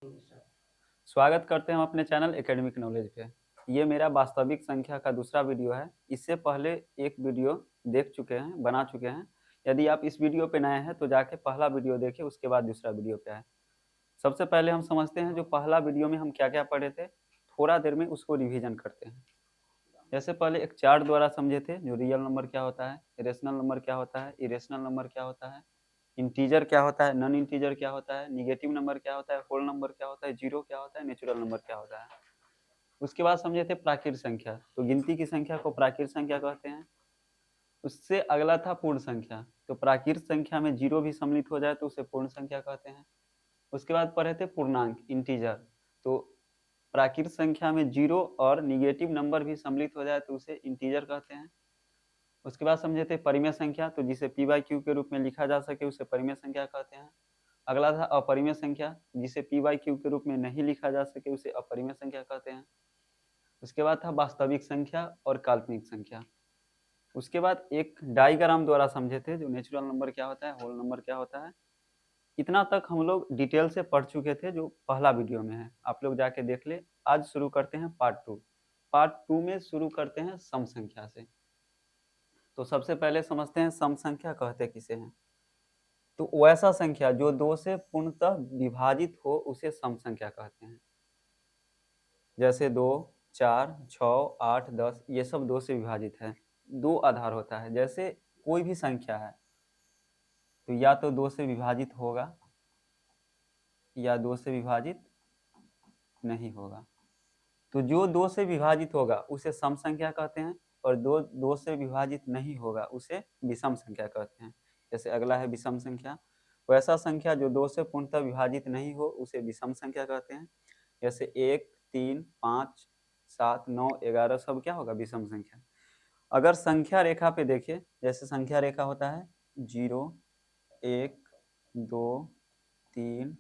स्वागत करते हैं हम अपने चैनल एकेडमिक नॉलेज पे। ये मेरा वास्तविक संख्या का दूसरा वीडियो है। इससे पहले एक वीडियो देख चुके हैं, बना चुके हैं। यदि आप इस वीडियो पे नए हैं तो जाके पहला वीडियो देखिए, उसके बाद दूसरा वीडियो पे आए। सबसे पहले हम समझते हैं जो पहला वीडियो में हम क्या क्या पढ़े थे, थोड़ा देर में उसको रिविजन करते हैं। जैसे पहले एक चार्ट द्वारा समझे थे, जो रियल नंबर क्या होता है, रेशनल नंबर क्या होता है, इरेशनल नंबर क्या होता है, इंटीजर क्या होता है, नॉन इंटीजर क्या होता है, निगेटिव नंबर क्या होता है, होल नंबर क्या होता है, जीरो क्या होता है, नेचुरल नंबर क्या होता है। उसके बाद समझे थे प्राकृत संख्या, तो गिनती की संख्या को प्राकृत संख्या कहते हैं। उससे अगला था पूर्ण संख्या, तो प्राकृत संख्या में जीरो भी सम्मिलित हो जाए तो उसे पूर्ण संख्या कहते हैं। उसके बाद पढ़े थे पूर्णांक इंटीजर, तो प्राकृत संख्या में जीरो और निगेटिव नंबर भी सम्मिलित हो जाए तो उसे इंटीजर कहते हैं। उसके बाद समझे थे परिमेय संख्या, तो जिसे पी बाई क्यू के रूप में लिखा जा सके उसे परिमेय संख्या कहते हैं। अगला था अपरिमेय संख्या, जिसे पी बाई क्यू के रूप में नहीं लिखा जा सके उसे अपरिमेय संख्या कहते हैं। उसके बाद था वास्तविक संख्या और काल्पनिक संख्या। उसके बाद एक डायग्राम द्वारा समझे थे, जो नेचुरल नंबर क्या होता है, होल नंबर क्या होता है। इतना तक हम लोग डिटेल से पढ़ चुके थे, जो पहला वीडियो में है, आप लोग जाके देख ले। आज शुरू करते हैं पार्ट टू। पार्ट टू में शुरू करते हैं सम संख्या से। तो सबसे पहले समझते हैं सम संख्या कहते किसे हैं। तो वैसा संख्या जो दो से पूर्णतः विभाजित हो उसे सम संख्या कहते हैं। जैसे 2, 4, 6, 8, 10 ये सब दो से विभाजित है। दो आधार होता है, जैसे कोई भी संख्या है तो या तो दो से विभाजित होगा या दो से विभाजित नहीं होगा। तो जो दो से विभाजित होगा उसे सम संख्या कहते हैं, और दो से विभाजित नहीं होगा उसे विषम संख्या कहते हैं। जैसे अगला है विषम संख्या, वैसा संख्या जो दो से पूर्णतः विभाजित नहीं हो उसे विषम संख्या कहते हैं। जैसे 1, 3, 5, 7, 9, 11 सब क्या होगा, विषम संख्या। अगर संख्या रेखा पे देखिए, जैसे संख्या रेखा होता है 0, 1, 2, 3,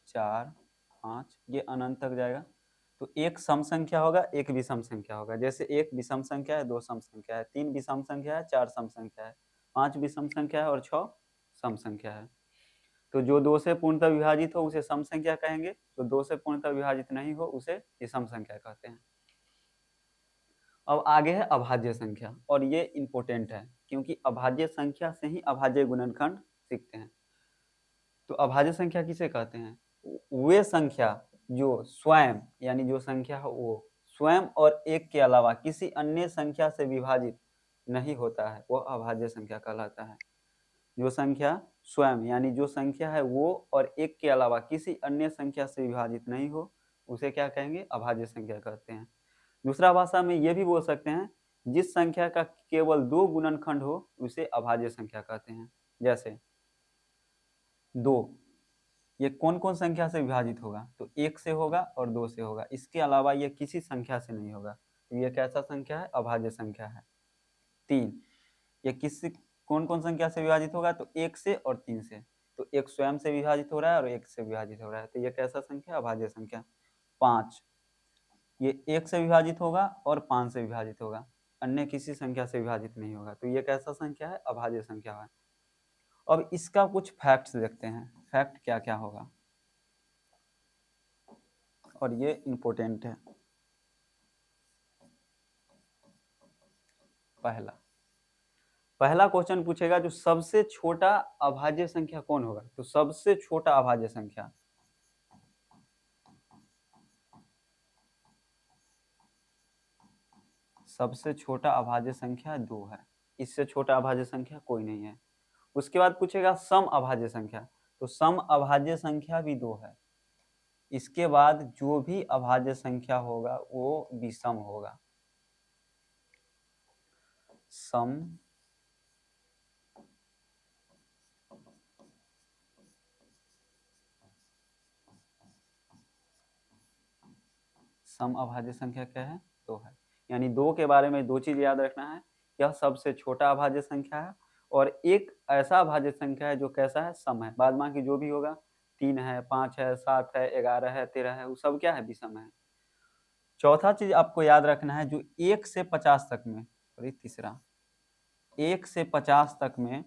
4, 5, ये अनंत तक जाएगा। तो एक सम संख्या होगा, एक विषम संख्या होगा। जैसे एक विषम संख्या है, दो सम संख्या है, तीन विषम संख्या है, चार सम संख्या है, पांच विषम संख्या है और 6 सम संख्या है। तो जो दो से पूर्णतः विभाजित हो उसे सम संख्या कहेंगे, तो दो से पूर्णतः विभाजित नहीं हो उसे विषम संख्या कहते हैं। अब आगे है अभाज्य संख्या, और ये इंपॉर्टेंट है क्योंकि अभाज्य संख्या से ही अभाज्य गुणनखंड सीखते हैं। तो अभाज्य संख्या किसे कहते हैं, वे संख्या जो स्वयं, यानी जो संख्या है वो स्वयं और एक के अलावा किसी अन्य संख्या से विभाजित नहीं होता है, वो अभाज्य संख्या कहलाता है। जो संख्या स्वयं, यानी जो संख्या है वो और एक के अलावा किसी अन्य संख्या से विभाजित नहीं हो उसे क्या कहेंगे, अभाज्य संख्या कहते हैं। दूसरा भाषा में ये भी बोल सकते हैं, जिस संख्या का केवल दो गुणनखंड हो उसे अभाज्य संख्या कहते हैं। जैसे 2, ये कौन कौन संख्या से विभाजित होगा, तो 1 से होगा और 2 से होगा, इसके अलावा ये किसी संख्या से नहीं होगा, तो ये कैसा संख्या है, अभाज्य संख्या है। 3, ये किसी कौन कौन संख्या से विभाजित होगा, तो 1 से और 3 से, तो एक स्वयं से विभाजित हो रहा है और 1 से विभाजित हो रहा है, तो ये कैसा संख्या, अभाज्य संख्या। 5, ये 1 से विभाजित होगा और 5 से विभाजित होगा, अन्य किसी संख्या से विभाजित नहीं होगा, तो ये कैसा संख्या है, अभाज्य संख्या है। अब इसका कुछ फैक्ट्स देखते हैं, फैक्ट क्या क्या होगा, और ये इंपॉर्टेंट है। पहला क्वेश्चन पूछेगा जो सबसे छोटा अभाज्य संख्या कौन होगा, तो सबसे छोटा अभाज्य संख्या सबसे छोटा अभाज्य संख्या 2 है, इससे छोटा अभाज्य संख्या कोई नहीं है। उसके बाद पूछेगा सम अभाज्य संख्या, तो सम अभाज्य संख्या भी 2 है। इसके बाद जो भी अभाज्य संख्या होगा वो विषम होगा। सम सम अभाज्य संख्या क्या है, 2 है। यानी 2 के बारे में दो चीज याद रखना है, यह सबसे छोटा अभाज्य संख्या है, और एक ऐसा अभाज्य संख्या है जो कैसा है, सम है। बाद बाकी जो भी होगा, 3 है, 5 है, 7 है, 11 है, 13 है, वो सब क्या है, विषम है। चौथा चीज आपको याद रखना है, जो 1 से 50 तक में, और तीसरा 1 से 50 तक में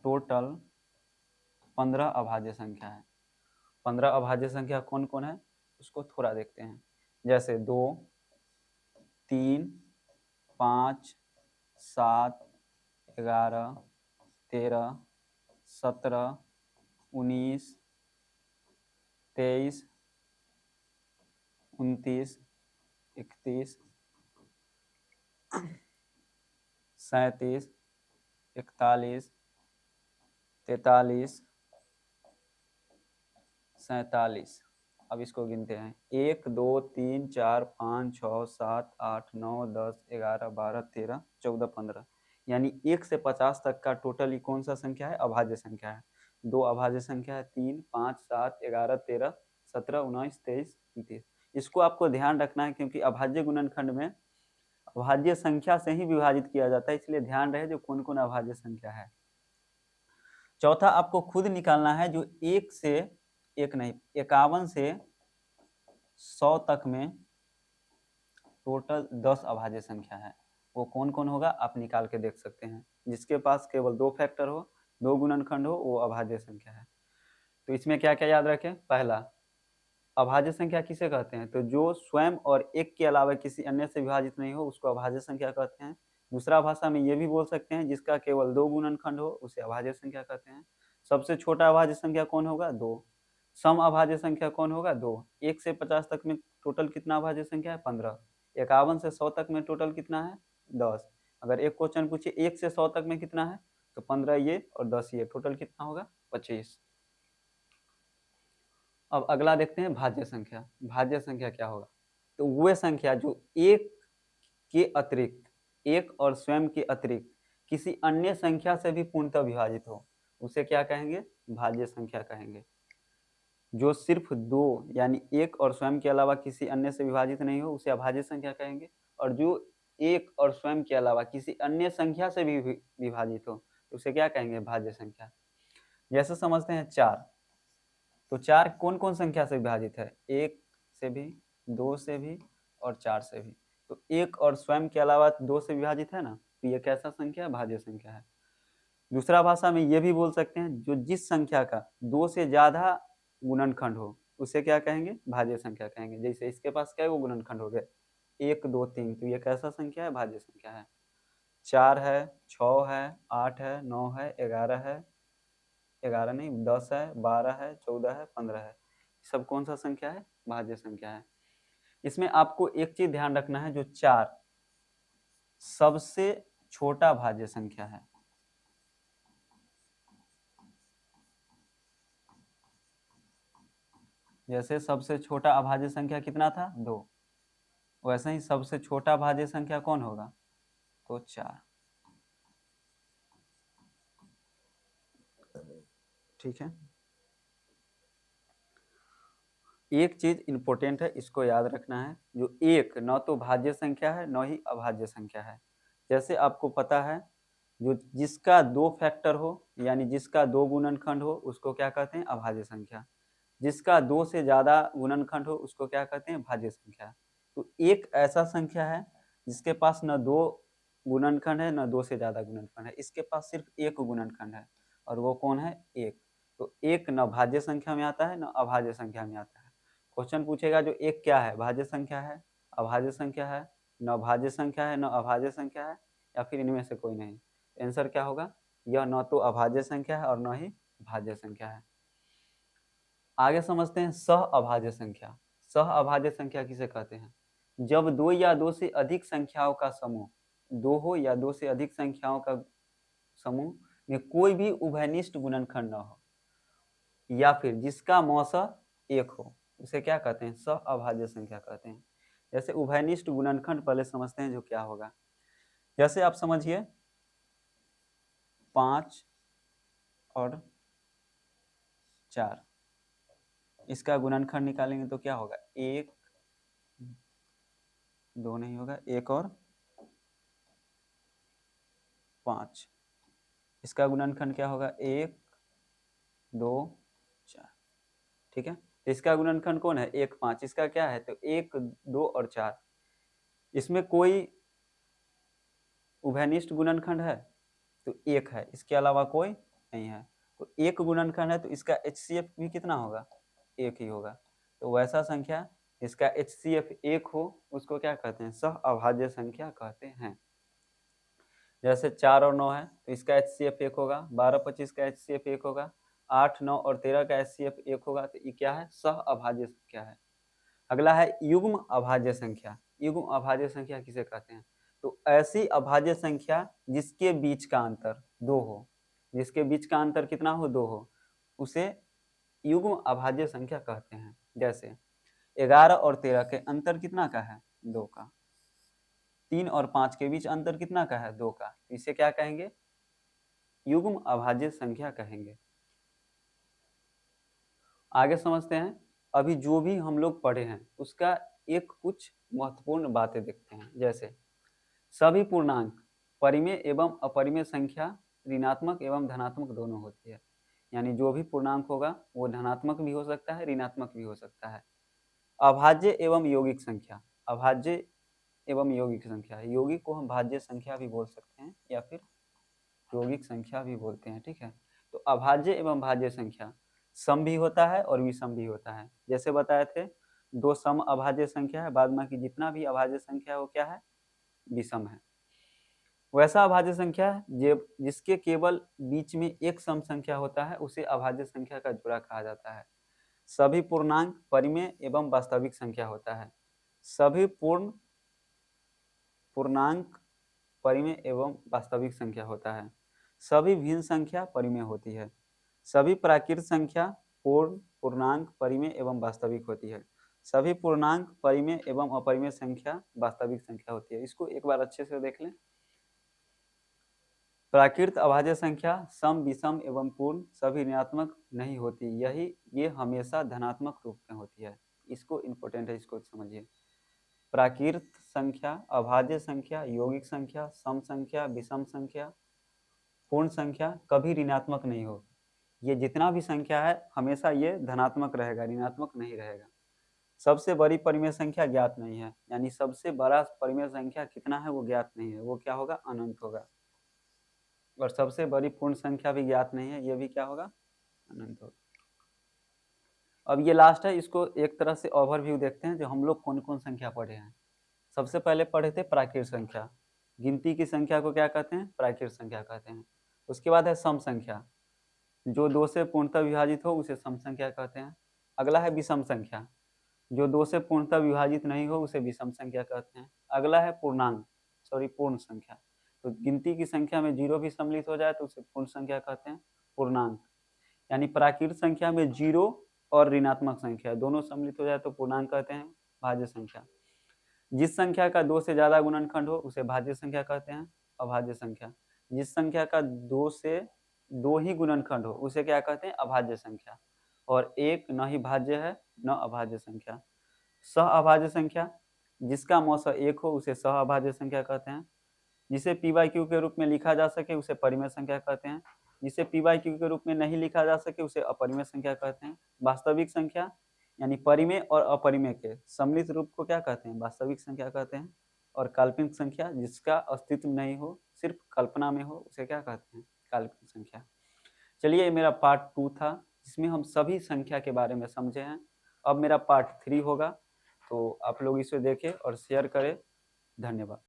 टोटल 15 अभाज्य संख्या है, 15 अभाज्य संख्या कौन कौन है उसको थोड़ा देखते हैं। जैसे 2, 3, 5, 7, 11, 13, 17, 19, 23, 29, 31, 37, 41, 43, 47। अब इसको गिनते हैं 1, 2, 3, 4, 5, 6, 7, 8, 9, 10, 11, 12, 13, 14, 15 यानी 1 से 50 तक का टोटल ही कौन सा संख्या है? अभाज्य संख्या है। 2 अभाज्य संख्या है 3, 5, 7, 11, 13, 17, 19, 23, 29। इसको आपको ध्यान रखना है क्योंकि अभाज्य गुणनखंड में अभाज्य संख्या से ही विभाजित किया जाता है, इसलिए ध्यान रहे जो कौन कौन अभाज्य संख्या है। चौथा आपको खुद निकालना है जो 1 से 51 से 100 तक में टोटल 10 अभाज्य संख्या है, वो कौन कौन होगा आप निकाल के देख सकते हैं। जिसके पास केवल 2 फैक्टर हो, 2 गुणनखंड हो, वो अभाज्य संख्या है। तो इसमें क्या क्या याद रखें? पहला, अभाज्य संख्या किसे कहते हैं? तो जो स्वयं और एक के अलावा किसी अन्य से विभाजित नहीं हो उसको अभाज्य संख्या कहते हैं। दूसरा भाषा में ये भी बोल सकते हैं जिसका केवल 2 गुणनखंड हो उसे अभाज्य संख्या कहते हैं। सबसे छोटा अभाज्य संख्या कौन होगा? 2। सम अभाज्य संख्या कौन होगा? 2। 1 से 50 तक में टोटल कितना अभाज्य संख्या है? 15। 51 से 100 तक में टोटल कितना है? 10। अगर एक क्वेश्चन पूछिए 1 से 100 तक में कितना है, तो 15 ये और 10 ये, टोटल कितना होगा? 25। अब अगला देखते हैं भाज्य संख्या। भाज्य संख्या क्या होगा? तो वह संख्या जो एक के अतिरिक्त, एक और स्वयं के अतिरिक्त किसी अन्य संख्या से भी पूर्णतः विभाजित हो उसे क्या कहेंगे? भाज्य संख्या कहेंगे। जो सिर्फ 2 यानी एक और स्वयं के अलावा किसी अन्य से विभाजित नहीं हो उसे अभाज्य संख्या कहेंगे। और जो एक और स्वयं के अलावा किसी अन्य संख्या से भी विभाजित हो उसे क्या कहेंगे? भाज्य संख्या। जैसे समझते हैं 4, तो 4 कौन कौन संख्या से विभाजित है? 1 से भी, 2 से भी और 4 से भी। तो एक और स्वयं के अलावा 2 से विभाजित है ना, तो ये कैसा संख्या है? भाज्य संख्या है। दूसरा भाषा में ये भी बोल सकते हैं जो जिस संख्या का 2 से ज्यादा गुणनखंड हो उसे क्या कहेंगे? भाज्य संख्या कहेंगे। जैसे इसके पास क्या गुणनखंड हो गए? 1, 2, 3, तो ये कैसा संख्या है? भाज्य संख्या है। 4 है, 6 है, 8 है, 9 है, 11 है, 11 नहीं 10 है, 12 है, 14 है, 15 है, सब कौन सा संख्या है? भाज्य संख्या है। इसमें आपको एक चीज ध्यान रखना है, जो 4 सबसे छोटा भाज्य संख्या है। जैसे सबसे छोटा अभाज्य संख्या कितना था? 2। वैसे ही सबसे छोटा भाज्य संख्या कौन होगा? तो 4। ठीक है, एक चीज इंपॉर्टेंट है, इसको याद रखना है। जो एक न तो भाज्य संख्या है न ही अभाज्य संख्या है। जैसे आपको पता है जो जिसका 2 फैक्टर हो यानी जिसका 2 गुणनखंड हो उसको क्या कहते हैं? अभाज्य संख्या। जिसका 2 से ज्यादा गुणनखंड हो उसको क्या कहते हैं? भाज्य संख्या। तो एक ऐसा संख्या है जिसके पास न 2 गुणनखंड है न 2 से ज्यादा गुणनखंड है, इसके पास सिर्फ एक गुणनखंड है और वो कौन है? 1। तो एक न भाज्य संख्या में आता है न अभाज्य संख्या में आता है। क्वेश्चन पूछेगा जो एक क्या है? भाज्य संख्या है, अभाज्य संख्या है, न भाज्य संख्या है न अभाज्य संख्या है, या फिर इनमें से कोई नहीं। आंसर क्या होगा? यह न तो अभाज्य संख्या है और न ही भाज्य संख्या है। आगे समझते हैं सह अभाज्य संख्या। सह अभाज्य संख्या किसे कहते हैं? जब 2 या 2 से अधिक संख्याओं का समूह, 2 हो या 2 से अधिक संख्याओं का समूह में कोई भी उभयनिष्ठ गुणनखंड न हो या फिर जिसका मौसा 1 हो उसे क्या कहते हैं? सह अभाज्य संख्या कहते हैं। जैसे उभयनिष्ठ गुणनखंड पहले समझते हैं जो क्या होगा। जैसे आप समझिए 5 और 4, इसका गुणनखंड निकालेंगे तो क्या होगा? 1, 2 नहीं होगा, 1 और 5। इसका गुणनखंड क्या होगा? 1, 2, 4। ठीक है, तो इसका गुणनखंड कौन है? 1, 5। इसका क्या है? तो 1, 2 और 4। इसमें कोई उभयनिष्ठ गुणनखंड है? तो 1 है, इसके अलावा कोई नहीं है। तो 1 गुणनखंड है तो इसका HCF भी कितना होगा? एक ही होगा। तो वैसा संख्या इसका HCF एक हो उसको क्या कहते हैं, सह अभाज्य संख्या कहते हैं। जैसे 4 और 9 है तो इसका HCF एक होगा, 12 25 का HCF एक होगा, 8 9 और 13 का HCF एक होगा। तो ये क्या है, सह अभाज्य संख्या है। अगला है युग्म अभाज्य संख्या। युग्म अभाज्य संख्या किसे कहते हैं, तो ऐसी अभाज्य संख्या जिसके बीच का अंतर 2 हो, जिसके बीच का अंतर कितना हो, 2 हो, उसे युग्म अभाज्य संख्या कहते हैं। जैसे 11 और 13 के अंतर कितना का है, 2 का। 3 और 5 के बीच अंतर कितना का है, 2 का। इसे क्या कहेंगे, युग्म अभाज्य संख्या कहेंगे। आगे समझते हैं। अभी जो भी हम लोग पढ़े हैं उसका एक कुछ महत्वपूर्ण बातें देखते हैं। जैसे सभी पूर्णांक परिमेय एवं अपरिमेय संख्या ऋणात्मक एवं धनात्मक दोनों होती है। यानी जो भी पूर्णांक होगा वो धनात्मक भी हो सकता है, ऋणात्मक भी हो सकता है। अभाज्य एवं यौगिक संख्या, अभाज्य एवं यौगिक संख्या, यौगिक को हम भाज्य संख्या भी बोल सकते हैं या फिर यौगिक संख्या भी बोलते हैं, ठीक है। तो अभाज्य एवं भाज्य संख्या सम भी होता है और विषम भी होता है। जैसे बताए थे 2 सम अभाज्य संख्या है, बाद बाकी जितना भी अभाज्य संख्या है वो क्या है, विषम है। वैसा अभाज्य संख्या जिसके केवल बीच में एक सम संख्या होता है उसे अभाज्य संख्या का जोड़ा कहा जाता है। सभी पूर्णांक परिमेय एवं वास्तविक संख्या होता है। सभी पूर्णांक परिमेय एवं वास्तविक संख्या होता है। सभी भिन्न संख्या परिमेय होती है। सभी प्राकृत संख्या पूर्ण, पूर्णांक, परिमेय एवं वास्तविक होती है। सभी पूर्णांक परिमेय एवं अपरिमेय संख्या वास्तविक संख्या होती है। इसको एक बार अच्छे से देख लें। प्राकृत अभाज्य संख्या सम, विषम एवं पूर्ण सभी ऋणात्मक नहीं होती, ये हमेशा धनात्मक रूप में होती है। इसको इम्पोर्टेंट है, इसको समझिए। प्राकृत संख्या, अभाज्य संख्या, यौगिक संख्या, सम संख्या, विषम संख्या, पूर्ण संख्या कभी ऋणात्मक नहीं हो। ये जितना भी संख्या है हमेशा ये धनात्मक रहेगा, ऋणात्मक नहीं रहेगा। सबसे बड़ी परिमेय संख्या ज्ञात नहीं है, यानी सबसे बड़ा परिमेय संख्या कितना है वो ज्ञात नहीं है, वो क्या होगा, अनंत होगा। और सबसे बड़ी पूर्ण संख्या भी ज्ञात नहीं है, ये भी क्या होगा, अनंत होगा। अब ये लास्ट है, इसको एक तरह से ओवरव्यू देखते हैं जो हम लोग कौन कौन संख्या पढ़े हैं। सबसे पहले पढ़े थे प्राकृत संख्या, गिनती की संख्या को क्या कहते हैं, प्राकृत संख्या कहते हैं। उसके बाद है सम संख्या, जो 2 से पूर्णतः विभाजित हो उसे सम संख्या कहते हैं। अगला है विषम संख्या, जो 2 से पूर्णतः विभाजित नहीं हो उसे विषम संख्या कहते हैं। अगला है पूर्ण संख्या, तो गिनती की संख्या में 0 भी सम्मिलित हो जाए तो उसे पूर्ण संख्या कहते हैं। पूर्णांक यानी प्राकृत संख्या में 0 और ऋणात्मक संख्या दोनों सम्मिलित हो जाए तो पूर्णांक कहते हैं। भाज्य संख्या, जिस संख्या का 2 से ज्यादा गुणनखंड हो उसे भाज्य संख्या कहते हैं। अभाज्य संख्या, जिस संख्या का 2 से 2 ही गुणनखंड हो उसे क्या कहते हैं, अभाज्य संख्या। और एक न ही भाज्य है न अभाज्य संख्या। सह अभाज्य संख्या, जिसका मौसा 1 हो उसे सह अभाज्य संख्या कहते हैं। जिसे p/q के रूप में लिखा जा सके उसे परिमेय संख्या कहते हैं। जिसे p/q के रूप में नहीं लिखा जा सके उसे अपरिमेय संख्या कहते हैं। वास्तविक संख्या यानी परिमेय और अपरिमेय के सम्मिलित रूप को क्या कहते हैं, वास्तविक संख्या कहते हैं। और काल्पनिक संख्या, जिसका अस्तित्व नहीं हो सिर्फ कल्पना में हो उसे क्या कहते हैं, काल्पनिक संख्या। चलिए, ये मेरा पार्ट 2 था जिसमें हम सभी संख्या के बारे में समझे हैं। अब मेरा पार्ट 3 होगा, तो आप लोग इसे देखें और शेयर करें। धन्यवाद।